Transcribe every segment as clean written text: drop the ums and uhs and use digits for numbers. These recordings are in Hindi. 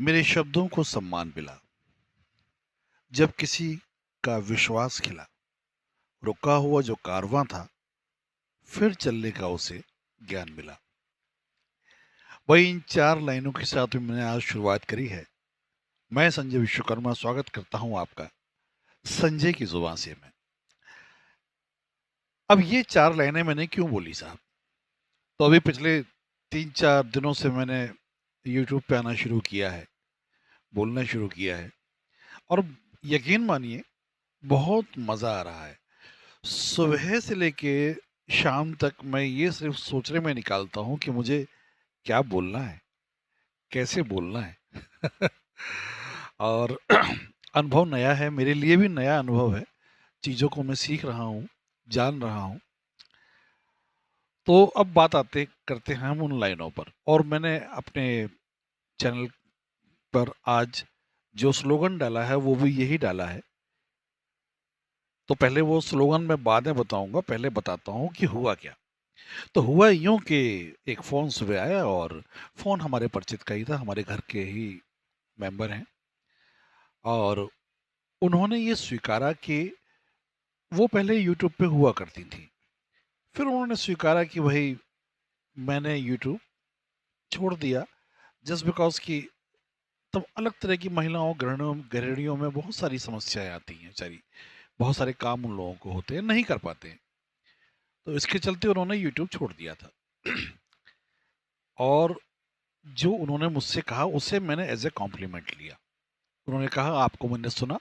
मेरे शब्दों को सम्मान मिला जब किसी का विश्वास खिला। रुका हुआ जो कारवां था, फिर चलने का उसे ज्ञान मिला। वही इन चार लाइनों के साथ में मैंने आज शुरुआत करी है। मैं संजय विश्वकर्मा स्वागत करता हूं आपका संजय की जुबान से। मैं अब ये चार लाइनें मैंने क्यों बोली साहब? तो अभी पिछले 3-4 दिनों से मैंने यूट्यूब पे आना शुरू किया है, बोलना शुरू किया है, और यकीन मानिए बहुत मजा आ रहा है। सुबह से लेके शाम तक मैं ये सिर्फ सोचने में निकालता हूँ कि मुझे क्या बोलना है, कैसे बोलना है। और अनुभव नया है, मेरे लिए भी नया अनुभव है। चीज़ों को मैं सीख रहा हूँ, जान रहा हूँ। तो अब बात आते करते हैं हम उन लाइनों पर। और मैंने अपने चैनल पर आज जो स्लोगन डाला है वो भी यही डाला है। तो पहले वो स्लोगन मैं बाद में बताऊंगा, पहले बताता हूँ कि हुआ क्या। तो हुआ यूं कि एक फ़ोन सुबह आया, और फ़ोन हमारे परिचित का ही था, हमारे घर के ही मेंबर हैं। और उन्होंने ये स्वीकारा कि वो पहले यूट्यूब पे हुआ करती थी। फिर उन्होंने स्वीकारा कि भाई मैंने यूट्यूब छोड़ दिया, जस्ट बिकॉज कि तब अलग तरह की महिलाओं गृहिणियों गृहिणियों में बहुत सारी समस्याएं आती हैं, सारी बहुत सारे काम उन लोगों को होते हैं, नहीं कर पाते हैं। तो इसके चलते उन्होंने यूट्यूब छोड़ दिया था। और जो उन्होंने मुझसे कहा उसे मैंने एज ए कॉम्प्लीमेंट लिया। उन्होंने कहा आपको मैंने सुना,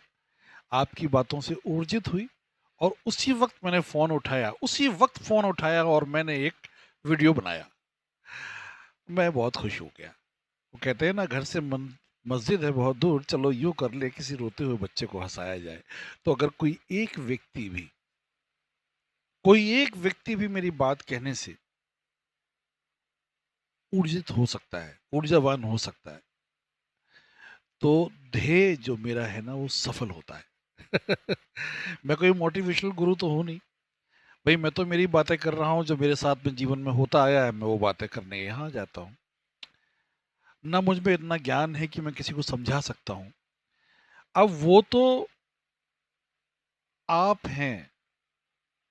आपकी बातों से ऊर्जित हुई, और उसी वक्त मैंने फ़ोन उठाया, उसी वक्त फ़ोन उठाया और मैंने एक वीडियो बनाया। मैं बहुत खुश हो गया। वो कहते हैं ना, घर से मस्जिद है बहुत दूर, चलो यूं कर ले किसी रोते हुए बच्चे को हंसाया जाए। तो अगर कोई एक व्यक्ति भी मेरी बात कहने से ऊर्जित हो सकता है, ऊर्जावान हो सकता है, तो ध्येय जो मेरा है ना वो सफल होता है। मैं कोई मोटिवेशनल गुरु तो हूं नहीं भाई, मैं तो मेरी बातें कर रहा हूँ, जो मेरे साथ में जीवन में होता आया है मैं वो बातें करने यहाँ जाता हूँ। ना मुझ में इतना ज्ञान है कि मैं किसी को समझा सकता हूँ। अब वो तो आप हैं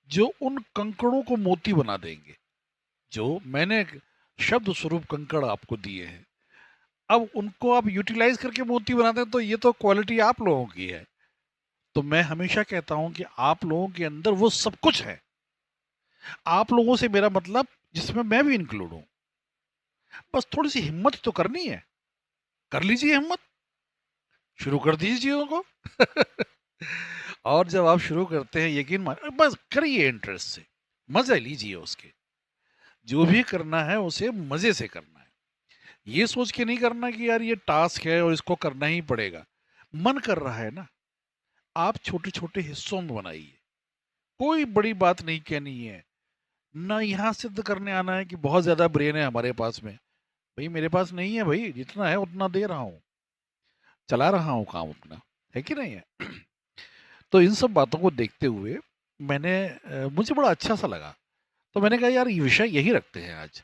जो उन कंकड़ों को मोती बना देंगे, जो मैंने शब्द स्वरूप कंकड़ आपको दिए हैं। अब उनको आप यूटिलाइज करके मोती बनाते हैं, तो ये तो क्वालिटी आप लोगों की है। तो मैं हमेशा कहता हूं कि आप लोगों के अंदर वो सब कुछ है। आप लोगों से मेरा मतलब जिसमें मैं भी इंक्लूड हूं। बस थोड़ी सी हिम्मत तो करनी है, कर लीजिए हिम्मत, शुरू कर दीजिए चीजों को। और जब आप शुरू करते हैं, यकीन मान बस करिए इंटरेस्ट से, मजे लीजिए उसके। जो भी करना है उसे मजे से करना है। ये सोच के नहीं करना कि यार ये टास्क है और इसको करना ही पड़ेगा। मन कर रहा है ना, आप छोटे छोटे हिस्सों में बनाइए। कोई बड़ी बात नहीं कहनी है, ना यहाँ सिद्ध करने आना है कि बहुत ज्यादा ब्रेन है हमारे पास में। भाई मेरे पास नहीं है भाई, जितना है उतना दे रहा हूँ, चला रहा हूँ काम अपना, है कि नहीं है? तो इन सब बातों को देखते हुए मुझे बड़ा अच्छा सा लगा। तो मैंने कहा यार ये विषय यही रखते हैं आज।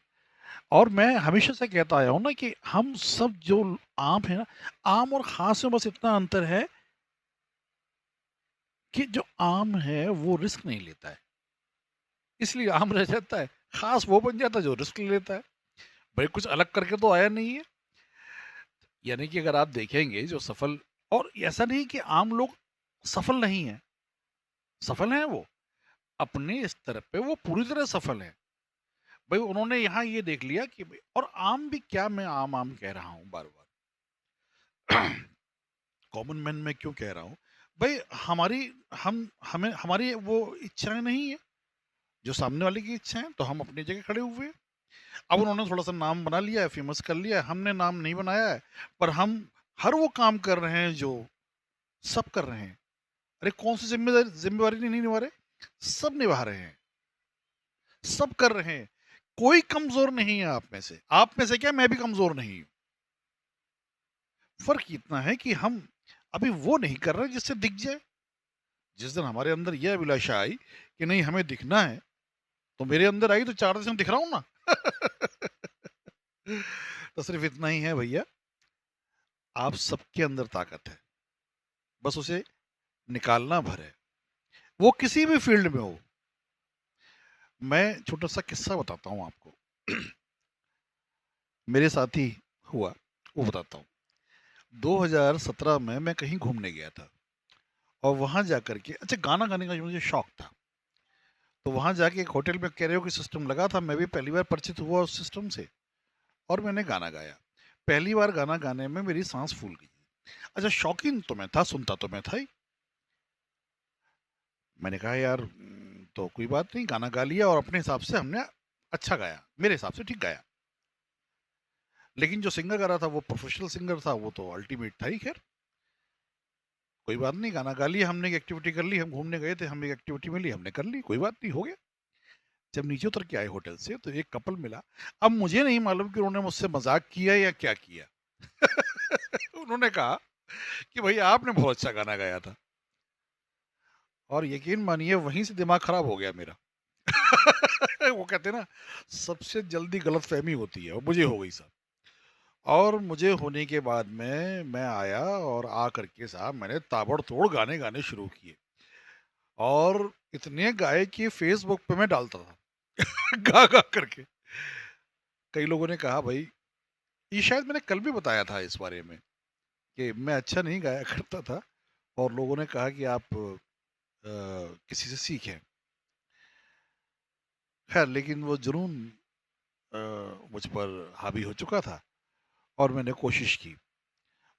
और मैं हमेशा से कहता आया हूँ ना कि हम सब जो आम है ना, आम और खास में बस इतना अंतर है कि जो आम है वो रिस्क नहीं लेता है, इसलिए आम रह जाता है। खास वो बन जाता है जो रिस्क ले लेता है। भाई कुछ अलग करके तो आया नहीं है। यानी कि अगर आप देखेंगे जो सफल, और ऐसा नहीं कि आम लोग सफल नहीं है, सफल हैं वो अपने स्तर पे, वो पूरी तरह सफल है। भाई उन्होंने यहाँ ये देख लिया कि और आम भी क्या, मैं आम आम कह रहा हूँ बार बार। कॉमन मैन में क्यों कह रहा हूँ भाई? हमारी हम हमें हमारी वो इच्छाएं नहीं है जो सामने वाले की इच्छाएं, तो हम अपनी जगह खड़े हुए हैं। अब उन्होंने थोड़ा सा नाम बना लिया है, फेमस कर लिया है, हमने नाम नहीं बनाया है। पर हम हर वो काम कर रहे हैं जो सब कर रहे हैं। अरे कौन सी जिम्मेदारी जिम्मेवारी नहीं निभा रहे? सब निभा रहे हैं, सब कर रहे हैं। कोई कमजोर नहीं है आप में से क्या, मैं भी कमजोर नहीं हूं। फर्क इतना है कि हम अभी वो नहीं कर रहे जिससे दिख जाए। जिस दिन हमारे अंदर यह अभिलाषा आई कि नहीं हमें दिखना है, तो मेरे अंदर आई, तो 4 दिन से मैं दिख रहा हूं ना। तो सिर्फ इतना ही है भैया, आप सबके अंदर ताकत है, बस उसे निकालना भर है, वो किसी भी फील्ड में हो। मैं छोटा-सा किस्सा बताता हूँ आपको। मेरे साथ ही हुआ, वो बताता हूँ। 2017 में मैं कहीं घूमने गया था और वहाँ जाकर के अच्छा गाना गाने का जो मुझे शौक था, तो वहाँ जाके एक होटल में कैरियोके सिस्टम लगा था, मैं भी पहली बार परिचित हुआ उस सिस्टम से और मैंने गाना गाया। पहली बार गाना गाने में मेरी साँस फूल गई। अच्छा शौकीन तो मैं था, सुनता तो मैं था ही। मैंने कहा यार तो कोई बात नहीं, गाना गा लिया और अपने हिसाब से हमने अच्छा गाया, मेरे हिसाब से ठीक गाया। लेकिन जो सिंगर गा रहा था वो प्रोफेशनल सिंगर था, वो तो अल्टीमेट था ही खैर। कोई बात नहीं, गाना गा लिया हमने, एक एक्टिविटी कर ली, हम घूमने गए थे, हमें एक एक्टिविटी मिली, हमने कर ली, कोई बात नहीं, हो गया। जब नीचे उतर के आए होटल से तो एक कपल मिला। अब मुझे नहीं मालूम कि उन्होंने मुझसे मज़ाक किया या क्या किया। उन्होंने कहा कि भई आपने बहुत अच्छा गाना गाया था और यकीन मानिए वहीं से दिमाग खराब हो गया मेरा। वो कहते हैं ना सबसे जल्दी गलतफ़हमी होती है और मुझे हो गई साहब। और मुझे होने के बाद में मैं आया और आ कर के साहब मैंने ताबड़तोड़ गाने गाने शुरू किए और इतने गाए कि फ़ेसबुक पे मैं डालता था गा-गा करके। कई लोगों ने कहा भई ये शायद मैंने कल भी बताया था इस बारे में कि मैं अच्छा नहीं गाया करता था और लोगों ने कहा कि आप किसी से सीखें। ख़ैर लेकिन वो जुनून अ, मुझ पर हावी हो चुका था और मैंने कोशिश की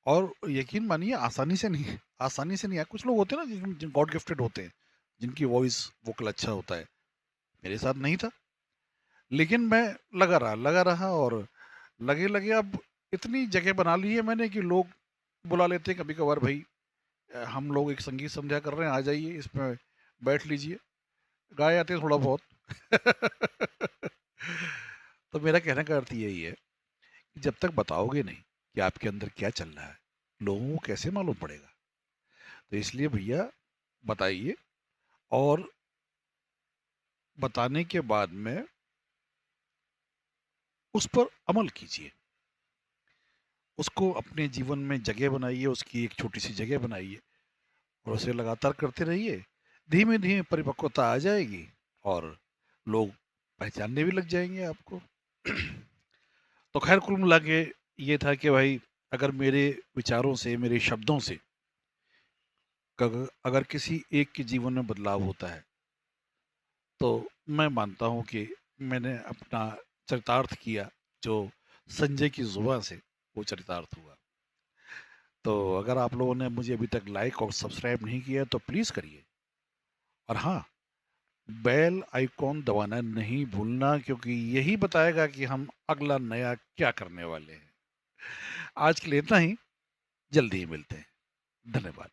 और यकीन मानिए आसानी से नहीं आया। कुछ लोग होते हैं ना जिन गॉड गिफ्टेड होते हैं, जिनकी वॉइस वोकल अच्छा होता है, मेरे साथ नहीं था। लेकिन मैं लगा रहा और लगे-लगे अब इतनी जगह बना ली है मैंने कि लोग बुला लेते हैं कभी-कभार भई हम लोग एक संगीत संध्या कर रहे हैं, आ जाइए इसमें बैठ लीजिए, गा आते हैं थोड़ा बहुत। तो मेरा कहने का अर्थ यही है कि जब तक बताओगे नहीं कि आपके अंदर क्या चल रहा है, लोगों को कैसे मालूम पड़ेगा? तो इसलिए भैया बताइए और बताने के बाद में उस पर अमल कीजिए। उसको अपने जीवन में जगह बनाइए, उसकी एक छोटी-सी जगह बनाइए और उसे लगातार करते रहिए। धीमे-धीमे परिपक्वता आ जाएगी और लोग पहचानने भी लग जाएँगे आपको। तो ख़ैर कुल मिला के ये था कि भाई अगर मेरे विचारों से, मेरे शब्दों से अगर किसी एक के जीवन में बदलाव होता है, तो मैं मानता हूँ कि मैंने अपना चरितार्थ किया, जो संजय की ज़ुबान से वो चरितार्थ हुआ। तो अगर आप लोगों ने मुझे अभी तक लाइक और सब्सक्राइब नहीं किया है, तो प्लीज़ करिए। और हाँ, बेल आइकॉन दबाना नहीं भूलना क्योंकि यही बताएगा कि हम अगला नया क्या करने वाले हैं। आज के लिए इतना ही, जल्दी ही मिलते हैं। धन्यवाद।